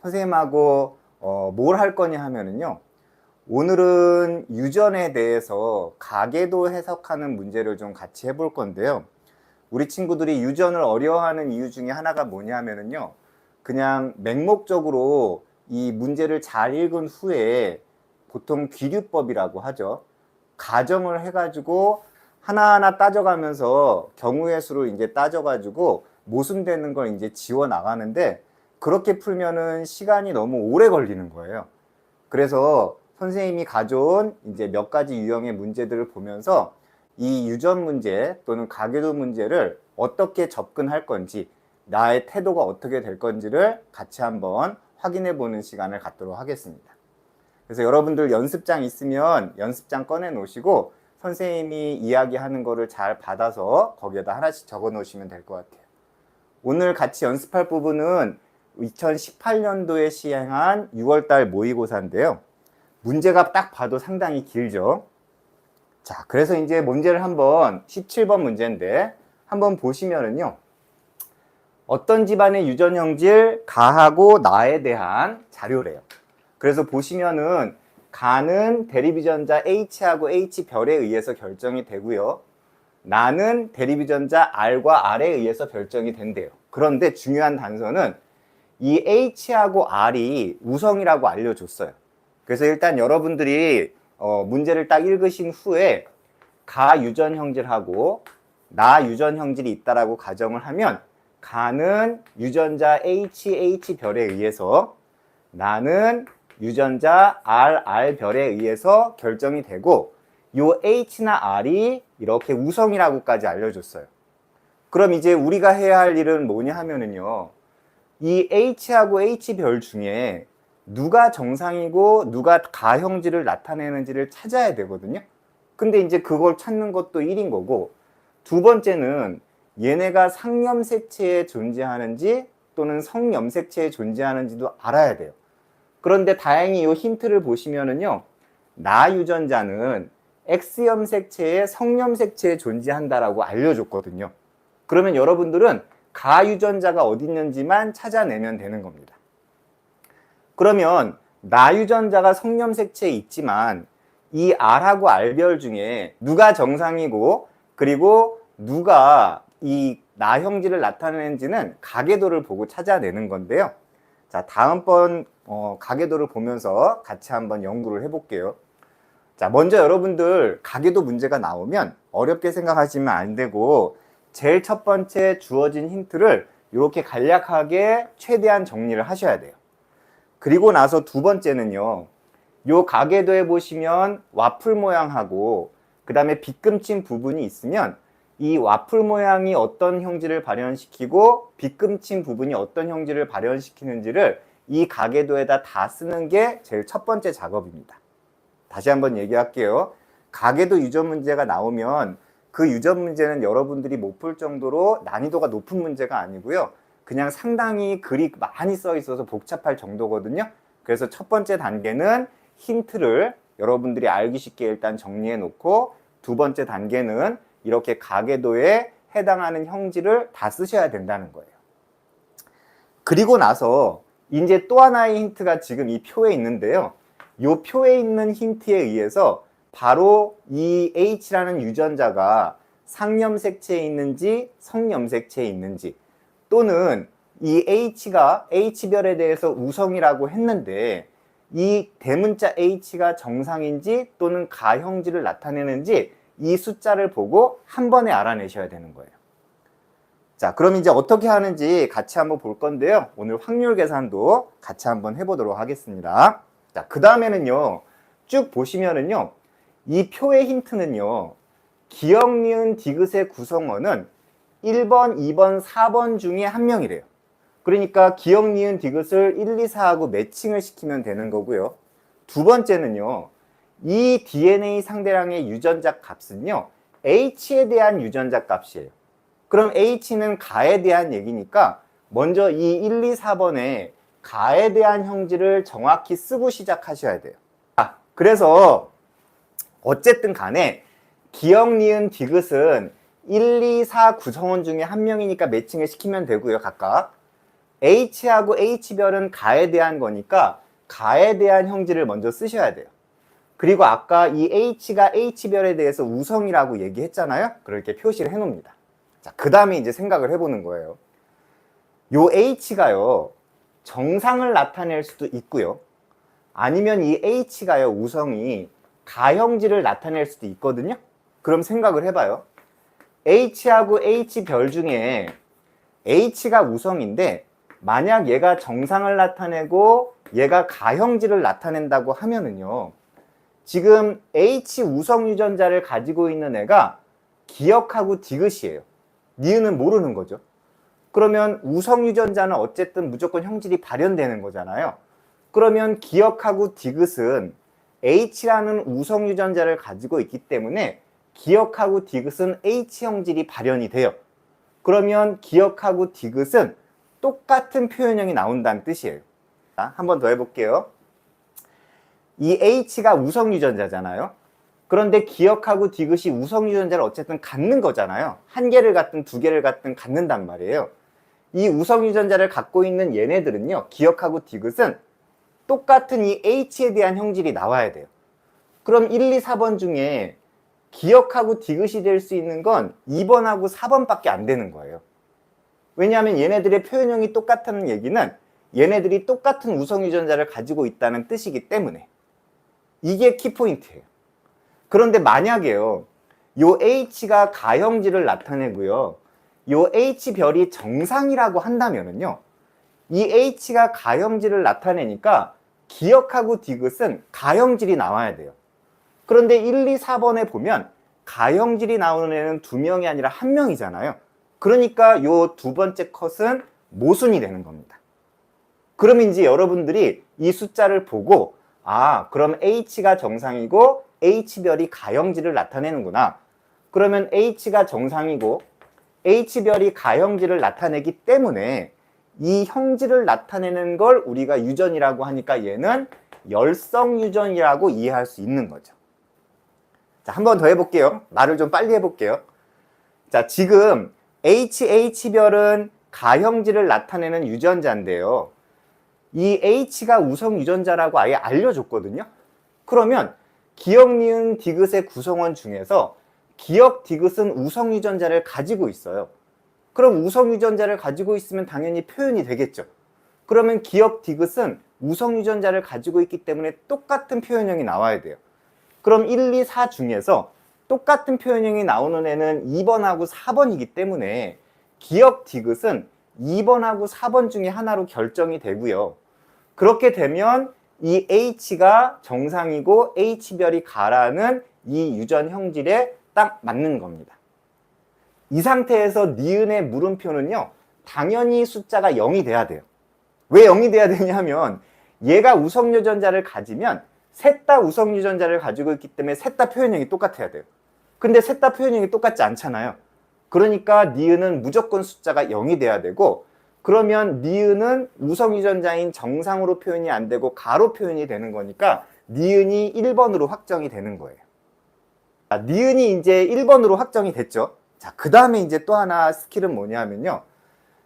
선생님하고 뭘 할 거냐 하면은요. 오늘은 유전에 대해서 가계도 해석하는 문제를 좀 같이 해볼 건데요. 우리 친구들이 유전을 어려워하는 이유 중에 하나가 뭐냐면은요. 그냥 맹목적으로 이 문제를 잘 읽은 후에 보통 귀류법이라고 하죠. 가정을 해가지고 하나하나 따져가면서 경우의 수를 이제 따져가지고 모순되는 걸 이제 지워 나가는데 그렇게 풀면은 시간이 너무 오래 걸리는 거예요. 그래서 선생님이 가져온 이제 몇 가지 유형의 문제들을 보면서 이 유전 문제 또는 가계도 문제를 어떻게 접근할 건지 나의 태도가 어떻게 될 건지를 같이 한번 확인해 보는 시간을 갖도록 하겠습니다. 그래서 여러분들 연습장 있으면 연습장 꺼내 놓으시고 선생님이 이야기하는 거를 잘 받아서 거기에다 하나씩 적어 놓으시면 될 것 같아요. 오늘 같이 연습할 부분은 2018년도에 시행한 6월달 모의고사인데요. 문제가 딱 봐도 상당히 길죠. 자, 그래서 이제 문제를 한번 17번 문제인데 한번 보시면은요. 어떤 집안의 유전 형질 가하고 나에 대한 자료래요. 그래서 보시면은 가는 대립유전자 H하고 H별에 의해서 결정이 되고요. 나는 대립유전자 R과 R에 의해서 결정이 된대요. 그런데 중요한 단서는 이 H하고 R이 우성이라고 알려줬어요. 그래서 일단 여러분들이 문제를 딱 읽으신 후에 가 유전 형질하고 나 유전 형질이 있다라고 가정을 하면 가는 유전자 H별에 의해서 나는 유전자 RR별에 의해서 결정이 되고 요 H나 R이 이렇게 우성이라고까지 알려줬어요. 그럼 이제 우리가 해야 할 일은 뭐냐 하면은요. 이 H하고 H별 중에 누가 정상이고 누가 가형질을 나타내는지를 찾아야 되거든요. 근데 이제 그걸 찾는 것도 일인 거고 두 번째는 얘네가 상염색체에 존재하는지 또는 성염색체에 존재하는지도 알아야 돼요. 그런데 다행히 이 힌트를 보시면은요. 나 유전자는 X염색체에 성염색체에 존재한다라고 알려줬거든요. 그러면 여러분들은 가 유전자가 어디 있는지만 찾아내면 되는 겁니다. 그러면 나 유전자가 성염색체에 있지만 이 R하고 R별 중에 누가 정상이고 그리고 누가 이 나 형질을 나타내는지는 가계도를 보고 찾아내는 건데요. 자, 다음번 가계도를 보면서 같이 한번 연구를 해볼게요. 자, 먼저 여러분들 가계도 문제가 나오면 어렵게 생각하시면 안 되고 제일 첫 번째 주어진 힌트를 이렇게 간략하게 최대한 정리를 하셔야 돼요. 그리고 나서 두 번째는요. 요 가계도에 보시면 와플 모양하고 그 다음에 빗금친 부분이 있으면 이 와플 모양이 어떤 형질을 발현시키고 빗금친 부분이 어떤 형질을 발현시키는지를 이 가계도에다 다 쓰는 게 제일 첫 번째 작업입니다. 다시 한번 얘기할게요. 가계도 유전 문제가 나오면 그 유전 문제는 여러분들이 못 풀 정도로 난이도가 높은 문제가 아니고요. 그냥 상당히 글이 많이 써 있어서 복잡할 정도거든요. 그래서 첫 번째 단계는 힌트를 여러분들이 알기 쉽게 일단 정리해 놓고 두 번째 단계는 이렇게 가계도에 해당하는 형질을 다 쓰셔야 된다는 거예요. 그리고 나서 이제 또 하나의 힌트가 지금 이 표에 있는데요. 이 표에 있는 힌트에 의해서 바로 이 H라는 유전자가 상염색체에 있는지 성염색체에 있는지 또는 이 H가 H별에 대해서 우성이라고 했는데 이 대문자 H가 정상인지 또는 가형질을 나타내는지 이 숫자를 보고 한 번에 알아내셔야 되는 거예요. 자, 그럼 이제 어떻게 하는지 같이 한번 볼 건데요. 오늘 확률 계산도 같이 한번 해보도록 하겠습니다. 자, 그 다음에는요. 쭉 보시면은요. 이 표의 힌트는요. 기역, 니은, 디귿의 구성원은 1번, 2번, 4번 중에 한 명이래요. 그러니까 기역, 니은, 디귿을 1, 2, 4하고 매칭을 시키면 되는 거고요. 두 번째는요. 이 DNA 상대량의 유전자 값은요. H에 대한 유전자 값이에요. 그럼 H는 가에 대한 얘기니까 먼저 이 1, 2, 4번에 가에 대한 형질을 정확히 쓰고 시작하셔야 돼요. 그래서 어쨌든 간에 기역, 니은, 디귿은 1, 2, 4 구성원 중에 한 명이니까 매칭을 시키면 되고요. 각각. H하고 H별은 가에 대한 거니까 가에 대한 형질을 먼저 쓰셔야 돼요. 그리고 아까 이 H가 H별에 대해서 우성이라고 얘기했잖아요. 그렇게 표시를 해놓습니다. 자, 그 다음에 이제 생각을 해보는 거예요. 요 H가요, 정상을 나타낼 수도 있고요. 아니면 이 H가요, 우성이 가형질을 나타낼 수도 있거든요. 그럼 생각을 해봐요. H하고 H별 중에 H가 우성인데 만약 얘가 정상을 나타내고 얘가 가형질을 나타낸다고 하면은요, 지금 H 우성 유전자를 가지고 있는 애가 기역하고 디귿이에요. 니은은 모르는 거죠. 그러면 우성 유전자는 어쨌든 무조건 형질이 발현되는 거잖아요. 그러면 기역하고 디귿은 H라는 우성 유전자를 가지고 있기 때문에 기역하고 디귿은 H 형질이 발현이 돼요. 그러면 기역하고 디귿은 똑같은 표현형이 나온다는 뜻이에요. 자, 한 번 더 해볼게요. 이 H가 우성 유전자잖아요. 그런데 기역하고 디귿이 우성 유전자를 어쨌든 갖는 거잖아요. 한 개를 갖든 두 개를 갖든 갖는단 말이에요. 이 우성 유전자를 갖고 있는 얘네들은요, 기역하고 디귿은 똑같은 이 H에 대한 형질이 나와야 돼요. 그럼 1, 2, 4번 중에 기역하고 디귿이 될 수 있는 건 2번하고 4번밖에 안 되는 거예요. 왜냐하면 얘네들의 표현형이 똑같다는 얘기는 얘네들이 똑같은 우성 유전자를 가지고 있다는 뜻이기 때문에 이게 키포인트예요. 그런데 만약에요, 요 H가 가형질을 나타내고요, 요 H별이 정상이라고 한다면은요, 이 H가 가형질을 나타내니까 기역하고 디귿은 가형질이 나와야 돼요. 그런데 1, 2, 4번에 보면 가형질이 나오는 애는 2명이 아니라 1명이잖아요. 그러니까 요 두 번째 컷은 모순이 되는 겁니다. 그럼 이제 여러분들이 이 숫자를 보고, 아, 그럼 H가 정상이고 H별이 가형질을 나타내는구나. 그러면 H가 정상이고 H별이 가형질을 나타내기 때문에 이 형질을 나타내는 걸 우리가 유전이라고 하니까 얘는 열성 유전이라고 이해할 수 있는 거죠. 자, 한 번 더 해볼게요. 말을 좀 빨리 해볼게요. 자, 지금 H별은 가형질을 나타내는 유전자인데요. 이 H가 우성 유전자라고 아예 알려줬거든요. 그러면 기역, 니은, 디귿의 구성원 중에서 기역, 디귿은 우성 유전자를 가지고 있어요. 그럼 우성 유전자를 가지고 있으면 당연히 표현이 되겠죠. 그러면 기역, 디귿은 우성 유전자를 가지고 있기 때문에 똑같은 표현형이 나와야 돼요. 그럼 1, 2, 4 중에서 똑같은 표현형이 나오는 애는 2번하고 4번이기 때문에 기역, 디귿은 2번하고 4번 중에 하나로 결정이 되고요. 그렇게 되면 이 H가 정상이고 H별이 가라는 이 유전 형질에 딱 맞는 겁니다. 이 상태에서 니은의 물음표는요, 당연히 숫자가 0이 돼야 돼요. 왜 0이 돼야 되냐면 얘가 우성 유전자를 가지면 셋 다 우성 유전자를 가지고 있기 때문에 셋 다 표현형이 똑같아야 돼요. 근데 셋 다 표현형이 똑같지 않잖아요. 그러니까 니은은 무조건 숫자가 0이 돼야 되고, 그러면 니은은 우성 유전자인 정상으로 표현이 안 되고 가로 표현이 되는 거니까 니은이 1번으로 확정이 되는 거예요. 자, 니은이 이제 1번으로 확정이 됐죠. 자, 그 다음에 이제 또 하나 스킬은 뭐냐면요,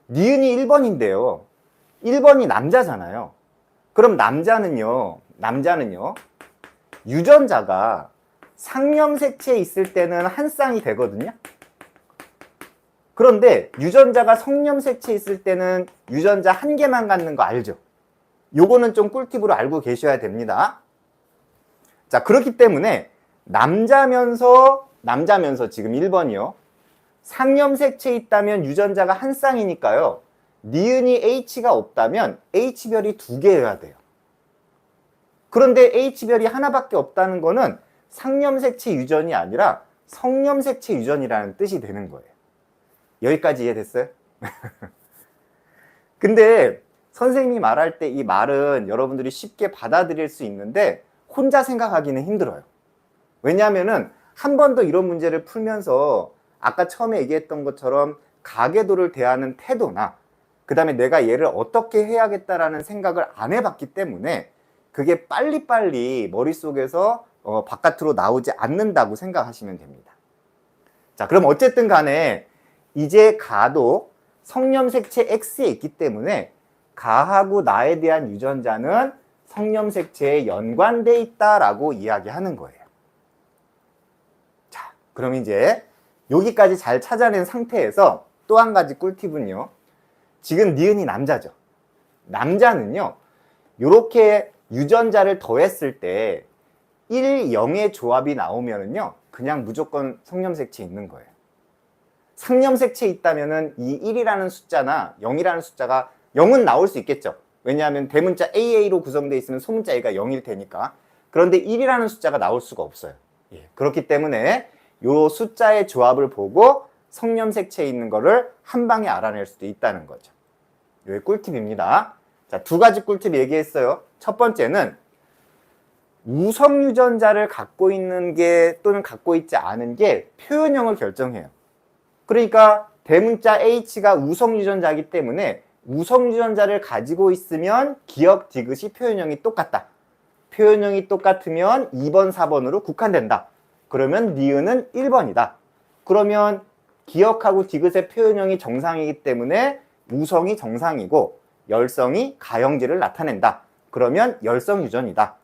니은이 1번인데요 1번이 남자잖아요. 그럼 남자는요 유전자가 상념색체에 있을 때는 한 쌍이 되거든요. 그런데 유전자가 성념색체에 있을 때는 유전자 한 개만 갖는 거 알죠? 요거는 좀 꿀팁으로 알고 계셔야 됩니다. 자, 그렇기 때문에 남자면서 지금 1번이요. 상념색체에 있다면 유전자가 한 쌍이니까요. 니은이 H가 없다면 H별이 2개여야 돼요. 그런데 H별이 하나밖에 없다는 거는 상념색체 유전이 아니라 성념색체 유전이라는 뜻이 되는 거예요. 여기까지 이해됐어요? 근데 선생님이 말할 때 이 말은 여러분들이 쉽게 받아들일 수 있는데 혼자 생각하기는 힘들어요. 왜냐하면은 한 번 더 이런 문제를 풀면서 아까 처음에 얘기했던 것처럼 가계도를 대하는 태도나 그 다음에 내가 얘를 어떻게 해야겠다라는 생각을 안 해봤기 때문에 그게 빨리빨리 머릿속에서 바깥으로 나오지 않는다고 생각하시면 됩니다. 자, 그럼 어쨌든 간에 이제 가도 성념색체 X에 있기 때문에 가하고 나에 대한 유전자는 성염색체에 연관돼 있다라고 이야기하는 거예요. 자, 그럼 이제 여기까지 잘 찾아낸 상태에서 또 한 가지 꿀팁은요. 지금 니은이 남자죠. 남자는요. 이렇게 유전자를 더했을 때 1, 0의 조합이 나오면은요. 그냥 무조건 성염색체 있는 거예요. 상염색체 있다면은 이 1이라는 숫자나 0이라는 숫자가 0은 나올 수 있겠죠. 왜냐하면 대문자 AA로 구성되어 있으면 소문자 A가 0일 테니까. 그런데 1이라는 숫자가 나올 수가 없어요. 예, 그렇기 때문에 이 숫자의 조합을 보고 성염색체에 있는 거를 한 방에 알아낼 수도 있다는 거죠. 이게 꿀팁입니다. 자, 두 가지 꿀팁 얘기했어요. 첫 번째는 우성 유전자를 갖고 있는 게 또는 갖고 있지 않은 게 표현형을 결정해요. 그러니까 대문자 H가 우성 유전자이기 때문에 우성 유전자를 가지고 있으면 기억, 디귿이 표현형이 똑같다. 표현형이 똑같으면 2번, 4번으로 국한된다. 그러면 니은은 1번이다. 그러면 기억하고 디귿의 표현형이 정상이기 때문에 우성이 정상이고 열성이 가형질을 나타낸다. 그러면 열성 유전이다.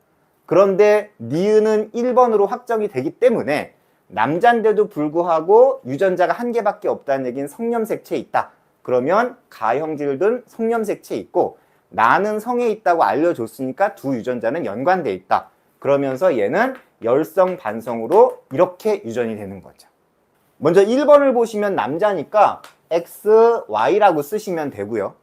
그런데 니은은 1번으로 확정이 되기 때문에 남잔데도 불구하고 유전자가 한 개밖에 없다는 얘기는 성염색체에 있다. 그러면 가형질든 성염색체에 있고 나는 성에 있다고 알려줬으니까 두 유전자는 연관돼 있다. 그러면서 얘는 열성 반성으로 이렇게 유전이 되는 거죠. 먼저 1번을 보시면 남자니까 XY라고 쓰시면 되고요.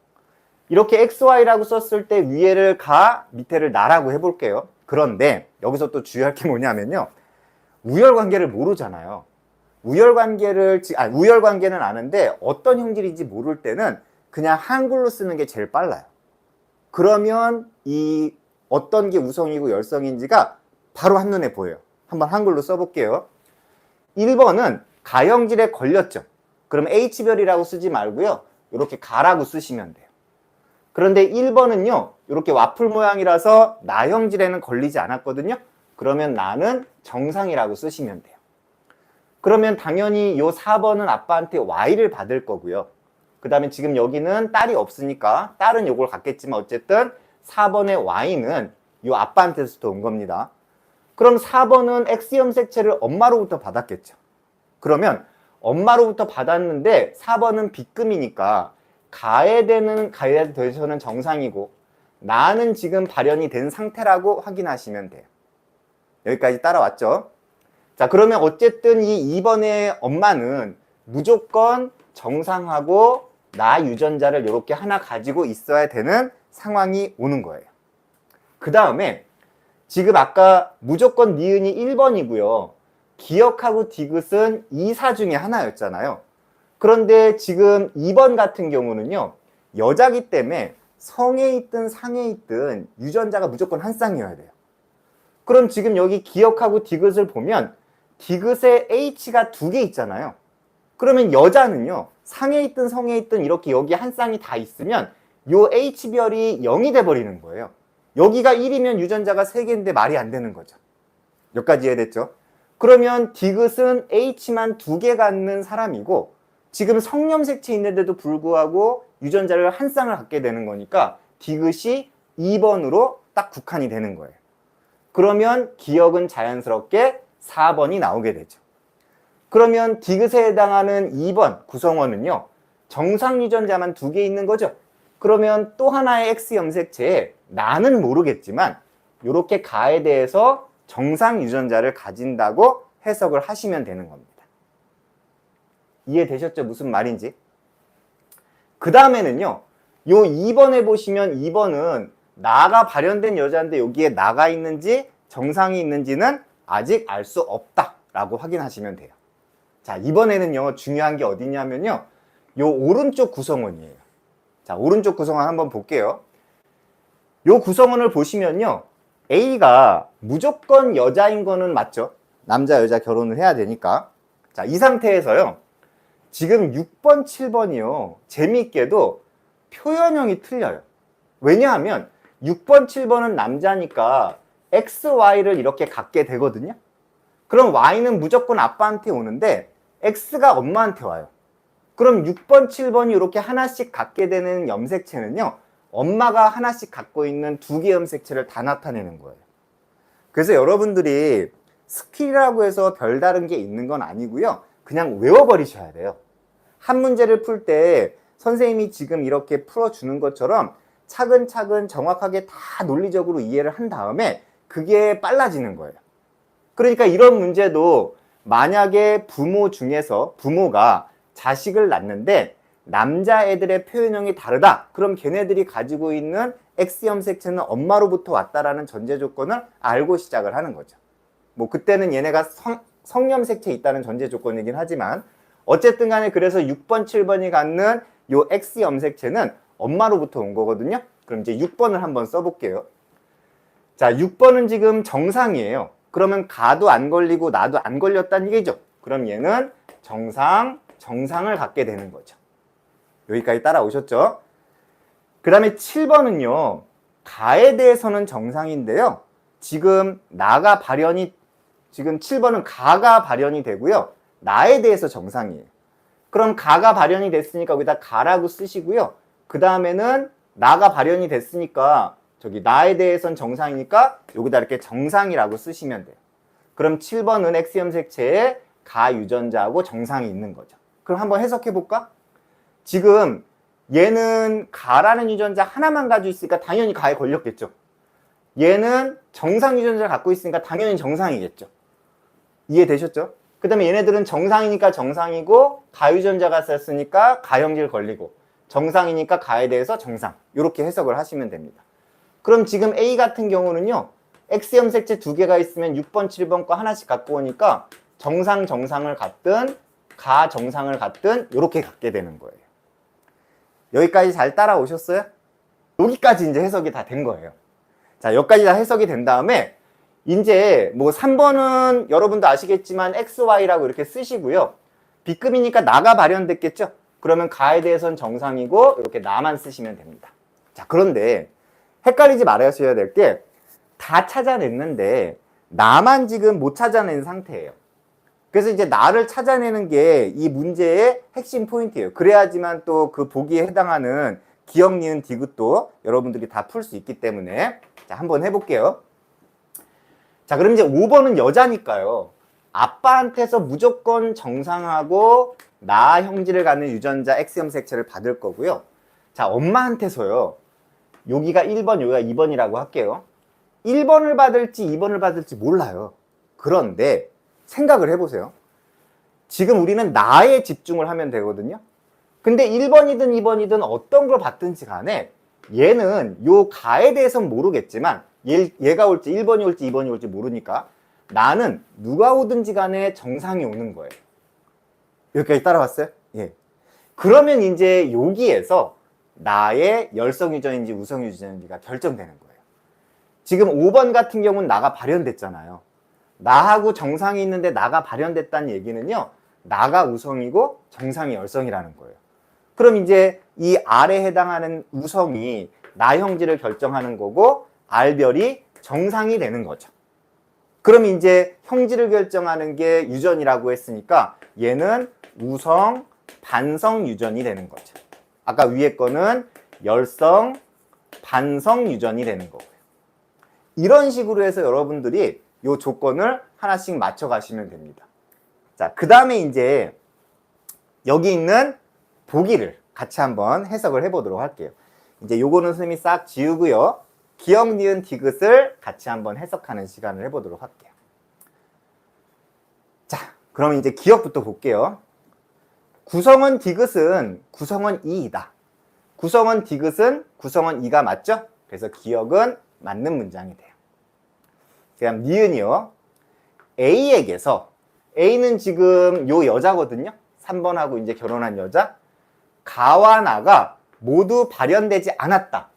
이렇게 XY라고 썼을 때 위에를 가, 밑에를 나라고 해볼게요. 그런데 여기서 또 주의할 게 뭐냐면요. 우열관계를 모르잖아요. 우열관계는 아는데 어떤 형질인지 모를 때는 그냥 한글로 쓰는 게 제일 빨라요. 그러면 이 어떤 게 우성이고 열성인지가 바로 한눈에 보여요. 한번 한글로 써볼게요. 1번은 가형질에 걸렸죠. 그럼 H별이라고 쓰지 말고요. 이렇게 가라고 쓰시면 돼요. 그런데 1번은요. 이렇게 와플 모양이라서 나형질에는 걸리지 않았거든요. 그러면 나는 정상이라고 쓰시면 돼요. 그러면 당연히 이 4번은 아빠한테 Y를 받을 거고요. 그 다음에 지금 여기는 딸이 없으니까 딸은 요걸 갖겠지만 어쨌든 4번의 Y는 이 아빠한테서도 온 겁니다. 그럼 4번은 X염색체를 엄마로부터 받았겠죠. 그러면 엄마로부터 받았는데 4번은 B급이니까 가에 대해서는 정상이고 나는 지금 발현이 된 상태라고 확인하시면 돼요. 여기까지 따라왔죠? 자, 그러면 어쨌든 이 2번의 엄마는 무조건 정상하고 나 유전자를 이렇게 하나 가지고 있어야 되는 상황이 오는 거예요. 그 다음에 지금 아까 무조건 니은이 1번이고요. 기억하고 디귿은 2, 4 중에 하나였잖아요. 그런데 지금 2번 같은 경우는요. 여자기 때문에 성에 있든 상에 있든 유전자가 무조건 한 쌍이어야 돼요. 그럼 지금 여기 기억하고 디귿을 보면 디귿에 H가 2개 있잖아요. 그러면 여자는요. 상에 있든 성에 있든 이렇게 여기 한 쌍이 다 있으면 요 H별이 0이 돼버리는 거예요. 여기가 1이면 유전자가 3개인데 말이 안 되는 거죠. 여기까지 이해됐죠? 그러면 디귿은 H만 2개 갖는 사람이고 지금 성염색체 있는데도 불구하고 유전자를 한 쌍을 갖게 되는 거니까 디귿이 2번으로 딱 국한이 되는 거예요. 그러면 기억은 자연스럽게 4번이 나오게 되죠. 그러면 디귿에 해당하는 2번 구성원은요. 정상 유전자만 2개 있는 거죠. 그러면 또 하나의 X염색체에 나는 모르겠지만 이렇게 가에 대해서 정상 유전자를 가진다고 해석을 하시면 되는 겁니다. 이해되셨죠? 무슨 말인지? 그 다음에는요. 요 2번에 보시면 2번은 나가 발현된 여자인데 여기에 나가 있는지 정상이 있는지는 아직 알 수 없다라고 확인하시면 돼요. 자, 이번에는요. 중요한 게 어디냐면요. 요 오른쪽 구성원이에요. 자, 오른쪽 구성원 한번 볼게요. 요 구성원을 보시면요. A가 무조건 여자인 거는 맞죠? 남자, 여자 결혼을 해야 되니까. 자, 이 상태에서요. 지금 6번, 7번이요. 재미있게도 표현형이 틀려요. 왜냐하면 6번, 7번은 남자니까 XY를 이렇게 갖게 되거든요. 그럼 Y는 무조건 아빠한테 오는데 X가 엄마한테 와요. 그럼 6번, 7번이 이렇게 하나씩 갖게 되는 염색체는요. 엄마가 하나씩 갖고 있는 두 개의 염색체를 다 나타내는 거예요. 그래서 여러분들이 스킬이라고 해서 별다른 게 있는 건 아니고요. 그냥 외워버리셔야 돼요. 한 문제를 풀 때 선생님이 지금 이렇게 풀어주는 것처럼 차근차근 정확하게 다 논리적으로 이해를 한 다음에 그게 빨라지는 거예요. 그러니까 이런 문제도 만약에 부모 중에서 부모가 자식을 낳는데 남자애들의 표현형이 다르다. 그럼 걔네들이 가지고 있는 X 염색체는 엄마로부터 왔다라는 전제 조건을 알고 시작을 하는 거죠. 뭐 그때는 얘네가 성염색체 있다는 전제 조건이긴 하지만 어쨌든 간에 그래서 6번, 7번이 갖는 요 X 염색체는 엄마로부터 온 거거든요. 그럼 이제 6번을 한번 써볼게요. 자, 6번은 지금 정상이에요. 그러면 가도 안 걸리고 나도 안 걸렸다는 얘기죠. 그럼 얘는 정상을 갖게 되는 거죠. 여기까지 따라오셨죠? 그 다음에 7번은요. 가에 대해서는 정상인데요. 지금 나가 발현이 지금 7번은 가가 발현이 되고요. 나에 대해서 정상이에요. 그럼 가가 발현이 됐으니까 여기다 가라고 쓰시고요. 그 다음에는 나가 발현이 됐으니까 저기 나에 대해서는 정상이니까 여기다 이렇게 정상이라고 쓰시면 돼요. 그럼 7번은 X 염색체에 가 유전자하고 정상이 있는 거죠. 그럼 한번 해석해 볼까? 지금 얘는 가라는 유전자 하나만 가지고 있으니까 당연히 가에 걸렸겠죠. 얘는 정상 유전자를 갖고 있으니까 당연히 정상이겠죠. 이해되셨죠? 그 다음에 얘네들은 정상이니까 정상이고 가 유전자가 썼으니까 가형질 걸리고 정상이니까 가에 대해서 정상. 이렇게 해석을 하시면 됩니다. 그럼 지금 A 같은 경우는요. X 염색체 두 개가 있으면 6번, 7번 거 하나씩 갖고 오니까 정상을 갖든 가 정상을 갖든 이렇게 갖게 되는 거예요. 여기까지 잘 따라오셨어요? 여기까지 이제 해석이 다 된 거예요. 자, 여기까지 다 해석이 된 다음에 이제 뭐 3번은 여러분도 아시겠지만 XY라고 이렇게 쓰시고요. B급이니까 나가 발현됐겠죠? 그러면 가에 대해서는 정상이고 이렇게 나만 쓰시면 됩니다. 자, 그런데 헷갈리지 말아셔야 될 게 다 찾아냈는데 나만 지금 못 찾아낸 상태예요. 그래서 이제 나를 찾아내는 게 이 문제의 핵심 포인트예요. 그래야지만 또 그 보기에 해당하는 기억, 니은, 디귿도 여러분들이 다 풀 수 있기 때문에 자, 한번 해볼게요. 자, 그럼 이제 5번은 여자니까요. 아빠한테서 무조건 정상하고 나 형질을 갖는 유전자 X 염색체를 받을 거고요. 자, 엄마한테서요. 여기가 1번, 여기가 2번이라고 할게요. 1번을 받을지 2번을 받을지 몰라요. 그런데 생각을 해보세요. 지금 우리는 나에 집중을 하면 되거든요. 근데 1번이든 2번이든 어떤 걸 받든지 간에 얘는 요 가에 대해서는 모르겠지만 얘가 올지 1번이 올지 2번이 올지 모르니까 나는 누가 오든지 간에 정상이 오는 거예요. 여기까지 따라왔어요? 예. 그러면 이제 여기에서 나의 열성 유전인지 우성 유전인지가 결정되는 거예요. 지금 5번 같은 경우는 나가 발현됐잖아요. 나하고 정상이 있는데 나가 발현됐다는 얘기는요. 나가 우성이고 정상이 열성이라는 거예요. 그럼 이제 이 R에 해당하는 우성이 나 형질을 결정하는 거고 R별이 정상이 되는 거죠. 그럼 이제 형질을 결정하는 게 유전이라고 했으니까 얘는 우성, 반성 유전이 되는 거죠. 아까 위에 거는 열성, 반성 유전이 되는 거고요. 이런 식으로 해서 여러분들이 이 조건을 하나씩 맞춰 가시면 됩니다. 자, 그 다음에 이제 여기 있는 보기를 같이 한번 해석을 해보도록 할게요. 이제 요거는 선생님이 싹 지우고요. 기억, 니은, 디귿을 같이 한번 해석하는 시간을 해보도록 할게요. 자, 그럼 이제 기억부터 볼게요. 구성원 디귿은 구성원 2이다. 구성원 디귿은 구성원 2가 맞죠? 그래서 기억은 맞는 문장이 돼요. 그다음 니은이요. A에게서 A는 지금 요 여자거든요. 3번하고 이제 결혼한 여자. 가와 나가 모두 발현되지 않았다.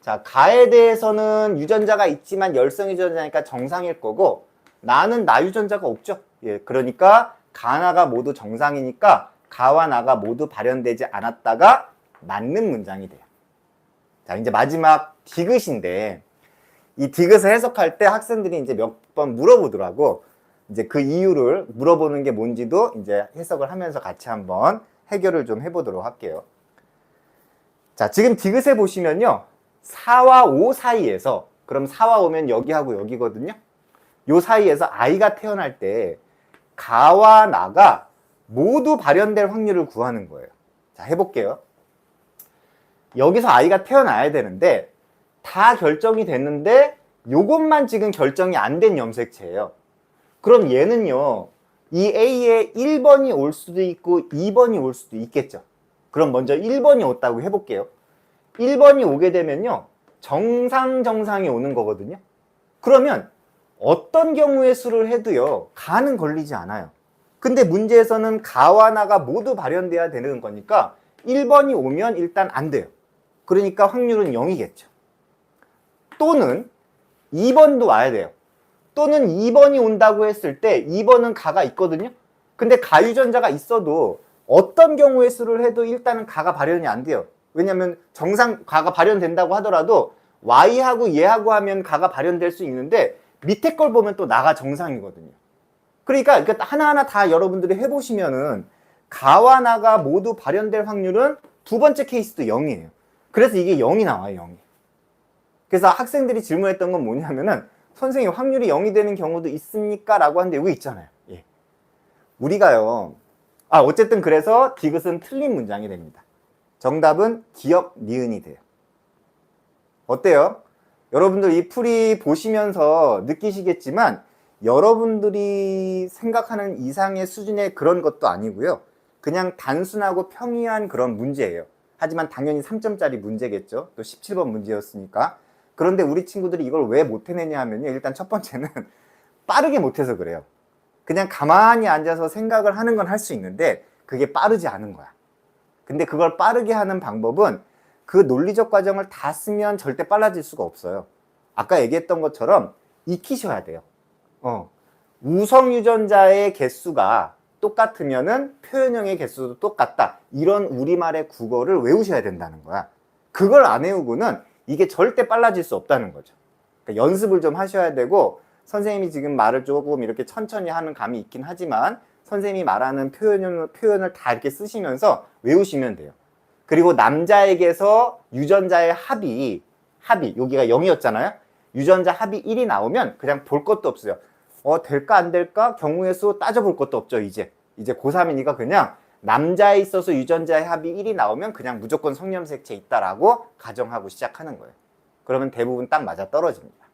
자, 가에 대해서는 유전자가 있지만 열성 유전자니까 정상일 거고 나는 나 유전자가 없죠. 예, 그러니까 가나가 모두 정상이니까 가와 나가 모두 발현되지 않았다가 맞는 문장이 돼요. 자, 이제 마지막 디귿인데 이 디귿을 해석할 때 학생들이 이제 몇 번 물어보더라고. 이제 그 이유를 물어보는 게 뭔지도 이제 해석을 하면서 같이 한번 해결을 좀 해보도록 할게요. 자, 지금 디귿에 보시면요. 4와 5 사이에서, 그럼 4와 5면 여기하고 여기거든요. 요 사이에서 아이가 태어날 때 가와 나가 모두 발현될 확률을 구하는 거예요. 자, 해볼게요. 여기서 아이가 태어나야 되는데 다 결정이 됐는데 요것만 지금 결정이 안 된 염색체예요. 그럼 얘는요, 이 A에 1번이 올 수도 있고 2번이 올 수도 있겠죠. 그럼 먼저 1번이 왔다고 해볼게요. 1번이 오게 되면요, 정상이 오는 거거든요. 그러면 어떤 경우의 수를 해도요, 가는 걸리지 않아요. 근데 문제에서는 가와 나가 모두 발현돼야 되는 거니까 1번이 오면 일단 안 돼요. 그러니까 확률은 0이겠죠. 또는 2번도 와야 돼요. 또는 2번이 온다고 했을 때 2번은 가가 있거든요. 근데 가 유전자가 있어도 어떤 경우의 수를 해도 일단은 가가 발현이 안 돼요. 왜냐면 정상 가가 발현된다고 하더라도 Y하고 얘하고 하면 가가 발현될 수 있는데 밑에 걸 보면 또 나가 정상이거든요. 그러니까 하나하나 다 여러분들이 해보시면은 가와 나가 모두 발현될 확률은 두 번째 케이스도 0이에요. 그래서 이게 0이 나와요, 0이. 그래서 학생들이 질문했던 건 뭐냐면은 선생님 확률이 0이 되는 경우도 있습니까? 라고 하는데 여기 있잖아요. 예. 우리가요. 어쨌든 그래서 디귿은 틀린 문장이 됩니다. 정답은 기역 니은이 돼요. 어때요? 여러분들 이 풀이 보시면서 느끼시겠지만 여러분들이 생각하는 이상의 수준의 그런 것도 아니고요. 그냥 단순하고 평이한 그런 문제예요. 하지만 당연히 3점짜리 문제겠죠. 또 17번 문제였으니까. 그런데 우리 친구들이 이걸 왜 못 해내냐 하면요. 일단 첫 번째는 빠르게 못해서 그래요. 그냥 가만히 앉아서 생각을 하는 건 할 수 있는데 그게 빠르지 않은 거야. 근데 그걸 빠르게 하는 방법은 그 논리적 과정을 다 쓰면 절대 빨라질 수가 없어요. 아까 얘기했던 것처럼 익히셔야 돼요. 우성 유전자의 개수가 똑같으면은 표현형의 개수도 똑같다. 이런 우리말의 국어를 외우셔야 된다는 거야. 그걸 안 외우고는 이게 절대 빨라질 수 없다는 거죠. 그러니까 연습을 좀 하셔야 되고, 선생님이 지금 말을 조금 이렇게 천천히 하는 감이 있긴 하지만 선생님이 말하는 표현을 다 이렇게 쓰시면서 외우시면 돼요. 그리고 남자에게서 유전자의 합이 여기가 0이었잖아요. 유전자 합이 1이 나오면 그냥 볼 것도 없어요. 될까 안 될까? 경우의 수 따져볼 것도 없죠. 이제 고3이니까 그냥 남자에 있어서 유전자의 합이 1이 나오면 그냥 무조건 성염색체 있다라고 가정하고 시작하는 거예요. 그러면 대부분 딱 맞아 떨어집니다.